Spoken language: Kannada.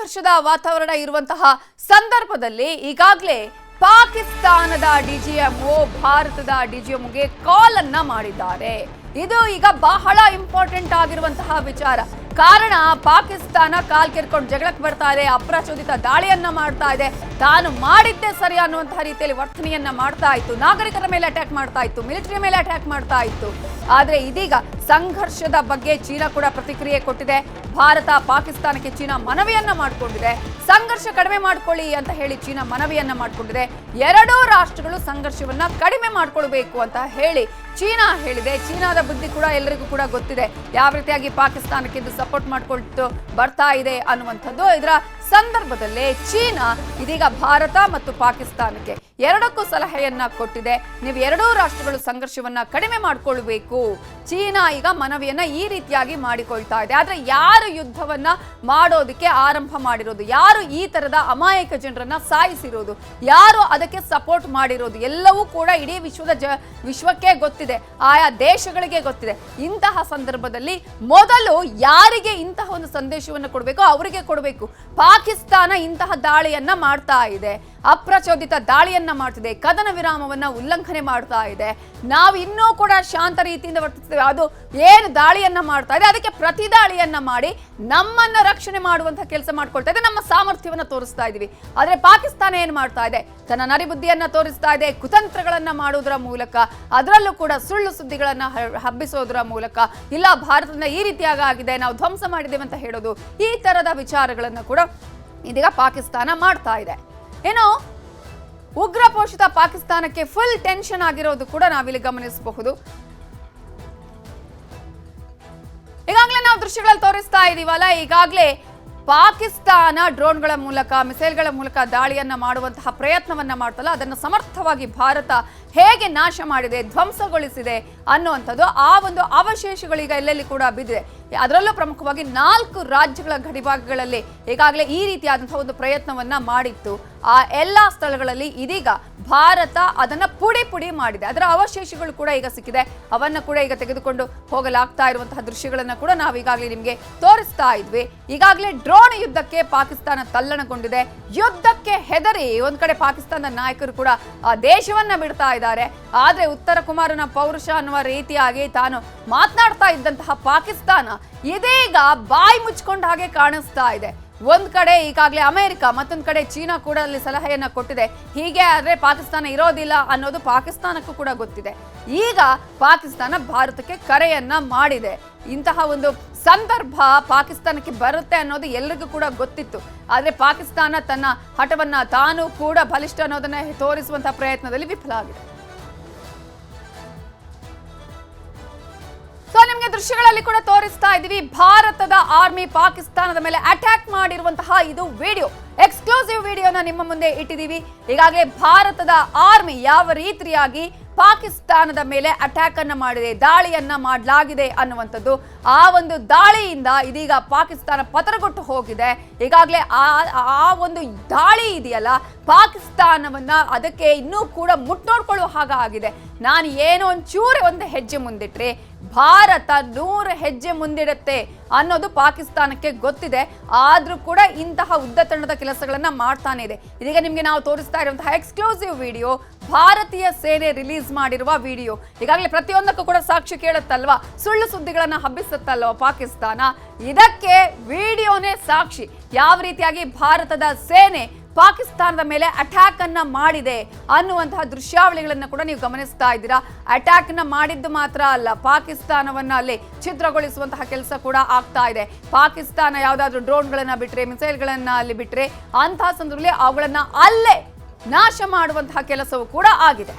ಸಂಘರ್ಷದ ವಾತಾವರಣ ಇರುವಂತಹ ಸಂದರ್ಭದಲ್ಲಿ ಈಗಾಗಲೇ ಪಾಕಿಸ್ತಾನದ ಡಿಜಿಎಂಒ ಭಾರತದ ಡಿಜಿಎಂಗೆ ಕಾಲ್ ಅನ್ನ ಮಾಡಿದ್ದಾರೆ. ಇದು ಈಗ ಬಹಳ ಇಂಪಾರ್ಟೆಂಟ್ ಆಗಿರುವಂತಹ ವಿಚಾರ. ಕಾರಣ ಪಾಕಿಸ್ತಾನ ಕಾಲ್ ಕೆರ್ಕೊಂಡು ಜಗಳಕ್ಕೆ ಬರ್ತಾ ಇದೆ, ಅಪ್ರಚೋದಿತ ದಾಳಿಯನ್ನ ಮಾಡ್ತಾ ಇದೆ, ತಾನು ಮಾಡಿದ್ದೇ ಸರಿ ಅನ್ನುವಂತಹ ರೀತಿಯಲ್ಲಿ ವರ್ತನೆಯನ್ನ ಮಾಡ್ತಾ ಇತ್ತು, ನಾಗರಿಕರ ಮೇಲೆ ಅಟ್ಯಾಕ್ ಮಾಡ್ತಾ ಇತ್ತು, ಮಿಲಿಟರಿ ಮೇಲೆ ಅಟ್ಯಾಕ್ ಮಾಡ್ತಾ ಇತ್ತು. ಆದ್ರೆ ಇದೀಗ ಸಂಘರ್ಷದ ಬಗ್ಗೆ ಚೀನಾ ಕೂಡ ಪ್ರತಿಕ್ರಿಯೆ ಕೊಟ್ಟಿದೆ. ಭಾರತ ಪಾಕಿಸ್ತಾನಕ್ಕೆ ಚೀನಾ ಮನವಿಯನ್ನ ಮಾಡಿಕೊಂಡಿದೆ. ಸಂಘರ್ಷ ಕಡಿಮೆ ಮಾಡ್ಕೊಳ್ಳಿ ಅಂತ ಹೇಳಿ ಚೀನಾ ಮನವಿಯನ್ನ ಮಾಡಿಕೊಂಡಿದೆ. ಎರಡೂ ರಾಷ್ಟ್ರಗಳು ಸಂಘರ್ಷವನ್ನ ಕಡಿಮೆ ಮಾಡ್ಕೊಳ್ಬೇಕು ಅಂತ ಹೇಳಿ ಚೀನಾ ಹೇಳಿದೆ. ಚೀನಾದ ಬುದ್ಧಿ ಕೂಡ ಎಲ್ಲರಿಗೂ ಕೂಡ ಗೊತ್ತಿದೆ, ಯಾವ ರೀತಿಯಾಗಿ ಪಾಕಿಸ್ತಾನಕ್ಕೆ ಇದು ಸಪೋರ್ಟ್ ಮಾಡ್ಕೊಳ್ತು ಬರ್ತಾ ಇದೆ ಅನ್ನುವಂಥದ್ದು. ಇದರ ಸಂದರ್ಭದಲ್ಲೇ ಚೀನಾ ಇದೀಗ ಭಾರತ ಮತ್ತು ಪಾಕಿಸ್ತಾನಕ್ಕೆ ಎರಡಕ್ಕೂ ಸಲಹೆಯನ್ನ ಕೊಟ್ಟಿದೆ. ನೀವು ಎರಡೂ ರಾಷ್ಟ್ರಗಳು ಸಂಘರ್ಷವನ್ನ ಕಡಿಮೆ ಮಾಡ್ಕೊಳ್ಬೇಕು. ಚೀನಾ ಈಗ ಮನವಿಯನ್ನ ಈ ರೀತಿಯಾಗಿ ಮಾಡಿಕೊಳ್ತಾ ಇದೆ. ಆದ್ರೆ ಯಾರು ಯುದ್ಧವನ್ನ ಮಾಡೋದಕ್ಕೆ ಆರಂಭ ಮಾಡಿರೋದು, ಯಾರು ಈ ತರದ ಅಮಾಯಕ ಜನರನ್ನ ಸಾಯಿಸಿರೋದು, ಯಾರು ಅದಕ್ಕೆ ಸಪೋರ್ಟ್ ಮಾಡಿರೋದು ಎಲ್ಲವೂ ಕೂಡ ಇಡೀ ವಿಶ್ವಕ್ಕೆ ಗೊತ್ತಿದೆ, ಆಯಾ ದೇಶಗಳಿಗೆ ಗೊತ್ತಿದೆ. ಇಂತಹ ಸಂದರ್ಭದಲ್ಲಿ ಮೊದಲು ಯಾರಿಗೆ ಇಂತಹ ಒಂದು ಸಂದೇಶವನ್ನು ಕೊಡಬೇಕು ಅವರಿಗೆ ಕೊಡಬೇಕು. ಪಾಕಿಸ್ತಾನ ಇಂತಹ ದಾಳಿಯನ್ನ ಮಾಡ್ತಾ ಇದೆ, ಅಪ್ರಚೋದಿತ ದಾಳಿಯನ್ನ ಮಾಡ್ತಿದೆ, ಕದನ ವಿರಾಮವನ್ನ ಉಲ್ಲಂಘನೆ ಮಾಡ್ತಾ ಇದೆ, ನಾವು ಇನ್ನೂ ಕೂಡ ಶಾಂತ ರೀತಿಯಿಂದ ವರ್ತಿಸ್ತೇವೆ, ಅದು ಏನು ದಾಳಿಯನ್ನ ಮಾಡ್ತಾ ಇದೆ ಅದಕ್ಕೆ ಪ್ರತಿ ದಾಳಿಯನ್ನ ಮಾಡಿ ನಮ್ಮನ್ನ ರಕ್ಷಣೆ ಮಾಡುವಂತಹ ಕೆಲಸ ಮಾಡ್ಕೊಳ್ತಾ ಇದೆ, ನಮ್ಮ ಸಾಮರ್ಥ್ಯವನ್ನ ತೋರಿಸ್ತಾ ಇದೀವಿ. ಆದ್ರೆ ಪಾಕಿಸ್ತಾನ ಏನ್ ಮಾಡ್ತಾ ಇದೆ, ತನ್ನ ನರಿಬುದ್ಧಿಯನ್ನ ತೋರಿಸ್ತಾ ಇದೆ, ಕುತಂತ್ರಗಳನ್ನ ಮಾಡುವುದರ ಮೂಲಕ, ಅದರಲ್ಲೂ ಕೂಡ ಸುಳ್ಳು ಸುದ್ದಿಗಳನ್ನ ಹಬ್ಬಿಸೋದ್ರ ಮೂಲಕ, ಇಲ್ಲ ಭಾರತದಿಂದ ಈ ರೀತಿಯಾಗಿ ಆಗಿದೆ, ನಾವು ಧ್ವಂಸ ಮಾಡಿದ್ದೇವೆ ಅಂತ ಹೇಳೋದು, ಈ ತರದ ವಿಚಾರಗಳನ್ನ ಕೂಡ ಇದೀಗ ಪಾಕಿಸ್ತಾನ ಮಾಡ್ತಾ ಇದೆ. ಏನೋ ಉಗ್ರ ಪೋಷಿತ ಪಾಕಿಸ್ತಾನಕ್ಕೆ ಫುಲ್ ಟೆನ್ಷನ್ ಆಗಿರೋದು ಕೂಡ ನಾವಿಲ್ಲಿ ಗಮನಿಸಬಹುದು. ಈಗಾಗಲೇ ನಾವು ದೃಶ್ಯಗಳಲ್ಲಿ ತೋರಿಸ್ತಾ ಇದೀವಲ್ಲ, ಈಗಾಗಲೇ ಪಾಕಿಸ್ತಾನ ಡ್ರೋನ್ಗಳ ಮೂಲಕ, ಮಿಸೈಲ್ಗಳ ಮೂಲಕ ದಾಳಿಯನ್ನ ಮಾಡುವಂತಹ ಪ್ರಯತ್ನವನ್ನ ಮಾಡ್ತಲ್ಲ, ಅದನ್ನು ಸಮರ್ಥವಾಗಿ ಭಾರತ ಹೇಗೆ ನಾಶ ಮಾಡಿದೆ, ಧ್ವಂಸಗೊಳಿಸಿದೆ ಅನ್ನುವಂಥದ್ದು, ಆ ಒಂದು ಅವಶೇಷಗಳೀಗ ಎಲ್ಲೆಲ್ಲಿ ಕೂಡ ಬಿದ್ದಿದೆ. ಅದರಲ್ಲೂ ಪ್ರಮುಖವಾಗಿ 4 ರಾಜ್ಯಗಳ ಗಡಿಭಾಗಗಳಲ್ಲಿ ಈಗಾಗಲೇ ಈ ರೀತಿಯಾದಂತಹ ಒಂದು ಪ್ರಯತ್ನವನ್ನ ಮಾಡಿತ್ತು. ಆ ಎಲ್ಲ ಸ್ಥಳಗಳಲ್ಲಿ ಇದೀಗ ಭಾರತ ಅದನ್ನ ಪುಡಿ ಪುಡಿ ಮಾಡಿದೆ. ಅದರ ಅವಶೇಷಗಳು ಕೂಡ ಈಗ ಸಿಕ್ಕಿದೆ, ಅವನ್ನ ಕೂಡ ಈಗ ತೆಗೆದುಕೊಂಡು ಹೋಗಲಾಗ್ತಾ ಇರುವಂತಹ ದೃಶ್ಯಗಳನ್ನ ಕೂಡ ನಾವು ಈಗಾಗಲೇ ನಿಮಗೆ ತೋರಿಸ್ತಾ ಇದ್ವಿ. ಈಗಾಗಲೇ ಡ್ರೋನ್ ಯುದ್ಧಕ್ಕೆ ಪಾಕಿಸ್ತಾನ ತಲ್ಲಣಗೊಂಡಿದೆ. ಯುದ್ಧಕ್ಕೆ ಹೆದರಿ ಒಂದ್ ಕಡೆ ಪಾಕಿಸ್ತಾನದ ನಾಯಕರು ಕೂಡ ಆ ದೇಶವನ್ನ ಬಿಡ್ತಾ ಇದ್ದಾರೆ. ಆದ್ರೆ ಉತ್ತರ ಕುಮಾರನ ಪೌರುಷ ಅನ್ನುವ ರೀತಿಯಾಗಿ ತಾನು ಮಾತನಾಡ್ತಾ ಇದ್ದಂತಹ ಪಾಕಿಸ್ತಾನ ಇದೀಗ ಬಾಯಿ ಮುಚ್ಕೊಂಡ ಹಾಗೆ ಕಾಣಿಸ್ತಾ ಇದೆ. ಒಂದ್ ಕಡೆ ಈಗಾಗಲೇ ಅಮೆರಿಕ, ಮತ್ತೊಂದ್ ಕಡೆ ಚೀನಾ ಕೂಡ ಅಲ್ಲಿ ಸಲಹೆಯನ್ನ ಕೊಟ್ಟಿದೆ. ಹೀಗೆ ಆದ್ರೆ ಪಾಕಿಸ್ತಾನ ಇರೋದಿಲ್ಲ ಅನ್ನೋದು ಪಾಕಿಸ್ತಾನಕ್ಕೂ ಕೂಡ ಗೊತ್ತಿದೆ. ಈಗ ಪಾಕಿಸ್ತಾನ ಭಾರತಕ್ಕೆ ಕರೆಯನ್ನ ಮಾಡಿದೆ. ಇಂತಹ ಒಂದು ಸಂದರ್ಭ ಪಾಕಿಸ್ತಾನಕ್ಕೆ ಬರುತ್ತೆ ಅನ್ನೋದು ಎಲ್ಲರಿಗೂ ಕೂಡ ಗೊತ್ತಿತ್ತು. ಆದ್ರೆ ಪಾಕಿಸ್ತಾನ ತನ್ನ ಹಠವನ್ನ ತಾನು ಕೂಡ ಬಲಿಷ್ಠ ಅನ್ನೋದನ್ನ ತೋರಿಸುವಂತಹ ಪ್ರಯತ್ನದಲ್ಲಿ ವಿಫಲ ಆಗಿದೆ. ನಿಮಗೆ ದೃಶ್ಯಗಳಲ್ಲಿ ಕೂಡ ತೋರಿಸ್ತಾ ಇದೀವಿ, ಭಾರತದ ಆರ್ಮಿ ಪಾಕಿಸ್ತಾನದ ಮೇಲೆ ಅಟ್ಯಾಕ್ ಮಾಡಿರುವಂತಹ ಇದು ವಿಡಿಯೋ, ಎಕ್ಸ್ಕ್ಲೂಸಿವ್ ವಿಡಿಯೋನ ನಿಮ್ಮ ಮುಂದೆ ಇಟ್ಟಿದ್ದೀವಿ. ಈಗಾಗಲೇ ಭಾರತದ ಆರ್ಮಿ ಯಾವ ರೀತಿಯಾಗಿ ಪಾಕಿಸ್ತಾನದ ಮೇಲೆ ಅಟ್ಯಾಕ್ ಅನ್ನ ಮಾಡಿದೆ, ದಾಳಿಯನ್ನ ಮಾಡಲಾಗಿದೆ ಅನ್ನುವಂಥದ್ದು. ಆ ಒಂದು ದಾಳಿಯಿಂದ ಇದೀಗ ಪಾಕಿಸ್ತಾನ ಪತನಗೊಟ್ಟು ಹೋಗಿದೆ. ಈಗಾಗಲೇ ಆ ಒಂದು ದಾಳಿ ಇದೆಯಲ್ಲ, ಪಾಕಿಸ್ತಾನವನ್ನ ಅದಕ್ಕೆ ಇನ್ನೂ ಕೂಡ ಮುಟ್ಟೋಡ್ಕೊಳ್ಳುವ ಹಾಗಾಗಿದೆ. ನಾನು ಏನೋ ಒಂದು ಹೆಜ್ಜೆ ಮುಂದಿಟ್ರೆ ಭಾರತ 100 ಹೆಜ್ಜೆ ಮುಂದಿಡುತ್ತೆ ಅನ್ನೋದು ಪಾಕಿಸ್ತಾನಕ್ಕೆ ಗೊತ್ತಿದೆ. ಆದ್ರೂ ಕೂಡ ಇಂತಹ ಉದ್ದತನದ ಕೆಲಸಗಳನ್ನ ಮಾಡ್ತಾನೆ ಇದೆ. ಇದೀಗ ನಿಮ್ಗೆ ನಾವು ತೋರಿಸ್ತಾ ಇರುವಂತಹ ಎಕ್ಸ್ಕ್ಲೂಸಿವ್ ವಿಡಿಯೋ, ಭಾರತೀಯ ಸೇನೆ ರಿಲೀಸ್ ಮಾಡಿರುವ ವಿಡಿಯೋ. ಈಗಾಗಲೇ ಪ್ರತಿಯೊಂದಕ್ಕೂ ಕೂಡ ಸಾಕ್ಷಿ ಕೇಳುತ್ತಲ್ವಾ, ಸುಳ್ಳು ಸುದ್ದಿಗಳನ್ನ ಹಬ್ಬಿಸುತ್ತಲ್ವ ಪಾಕಿಸ್ತಾನ, ಇದಕ್ಕೆ ವಿಡಿಯೋನೇ ಸಾಕ್ಷಿ. ಯಾವ ರೀತಿಯಾಗಿ ಭಾರತದ ಸೇನೆ ಪಾಕಿಸ್ತಾನದ ಮೇಲೆ ಅಟ್ಯಾಕ್ ಅನ್ನ ಮಾಡಿದೆ ಅನ್ನುವಂತಹ ದೃಶ್ಯಾವಳಿಗಳನ್ನ ಕೂಡ ನೀವು ಗಮನಿಸ್ತಾ ಇದ್ದೀರಾ. ಅಟ್ಯಾಕ್ ನ ಮಾಡಿದ್ದು ಮಾತ್ರ ಅಲ್ಲ, ಪಾಕಿಸ್ತಾನವನ್ನ ಅಲ್ಲಿ ಛಿದ್ರಗೊಳಿಸುವಂತಹ ಕೆಲಸ ಕೂಡ ಆಗ್ತಾ ಇದೆ. ಪಾಕಿಸ್ತಾನ ಯಾವ್ದಾದ್ರು ಡ್ರೋನ್ಗಳನ್ನ ಬಿಟ್ರೆ, ಮಿಸೈಲ್ಗಳನ್ನ ಅಲ್ಲಿ ಬಿಟ್ರೆ, ಅಂತಹ ಸಂದರ್ಭದಲ್ಲಿ ಅವುಗಳನ್ನ ಅಲ್ಲೇ ನಾಶ ಮಾಡುವಂತಹ ಕೆಲಸವೂ ಕೂಡ ಆಗಿದೆ.